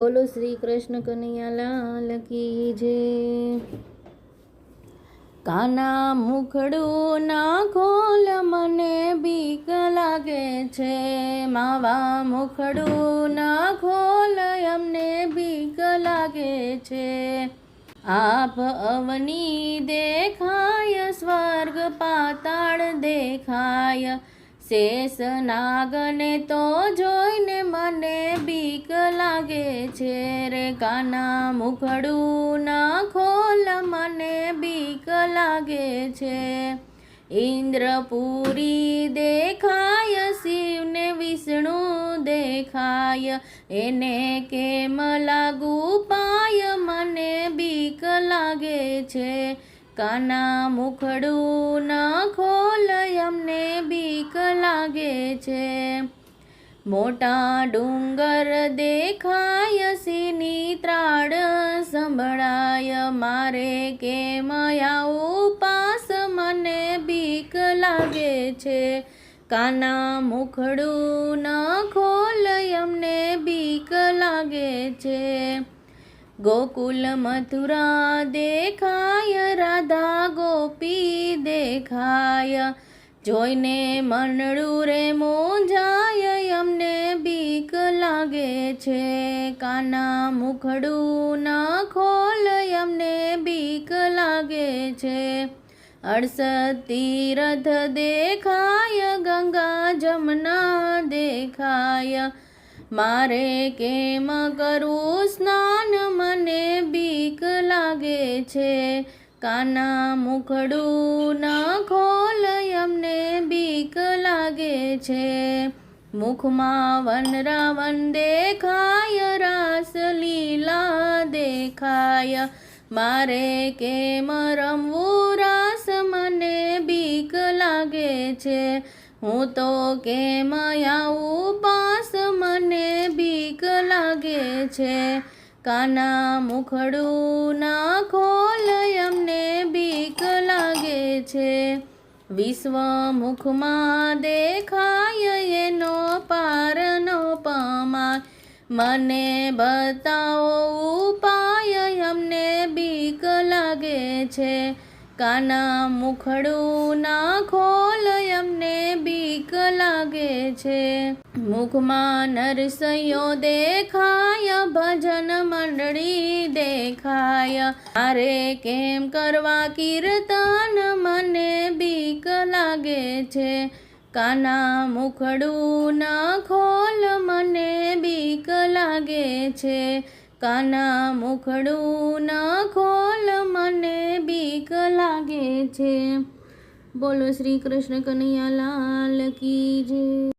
બોલો શ્રી કૃષ્ણ કનૈયા લાલ કી જય। કાના મુખડું ના ખોલ મને બીક લાગે છે, માવા મુખડું ના ખોલ અમને બીક લાગે છે। આપ અવની દેખાય, સ્વર્ગ પાતાળ દેખાય, શેષ નાગને તો જોઈને મને બીક લાગે છે રે। કાના મુખડું ના ખોલ મને બીક લાગે છે। ઇન્દ્રપુરી દેખાય, શિવને વિષ્ણુ દેખાય, એને કેમ લાગુ પાય મને બીક લાગે છે। કાના મુખડું ના ખોલ અમને બીક લાગે છે। મોટા ડુંગર દેખાય, સિંહની ત્રાડ સંભળાય, મારે કેમ આવું પાસ મને બીક લાગે છે। કાના મુખડું ના ખોલ અમને બીક લાગે છે। ગોકુલ મથુરા દેખાય, રાધા ગોપી દેખાય, જોઈને મનડું રે મૂંઝાય અમને બીક લાગે છે। કાના મુખડું ના ખોલ અમને બીક લાગે છે। 68 તીરથ દેખાય, ગંગા જમના દેખાય, મારે કેમ કરું સ્નાન મને બીક લાગે છે। કાના મુખડું ના ખોલ અમને બીક લાગે છે। મુખમાં વનરાવન દેખાય, રાસ લીલા દેખાય, મારે કેમ રમવું રાસ મને બીક લાગે છે। હું તો કેમ આવું પાસ મને બીક લાગે છે। કાના મુખડું ના ખોલ અમને બીક લાગે છે। વિશ્વ મુખમાં દેખાય, એનો પાર નો પમાય, મને બતાવો ઉપાય અમને બીક લાગે છે। કાના મુખડું ના ખોલ અમને બીક લાગે છે। મુખમાં નરસૈયો દેખાય, ભજન મંડળી દેખાય, મારે કેમ કરવા કીર્તન મને બીક લાગે છે। કાના મુખડું ના ખોલ મને બીક લાગે છે। કાના મુખડું ના ખોલ મને બીક લાગે છે। બોલો શ્રી કૃષ્ણ કનૈયા લાલ કી જય।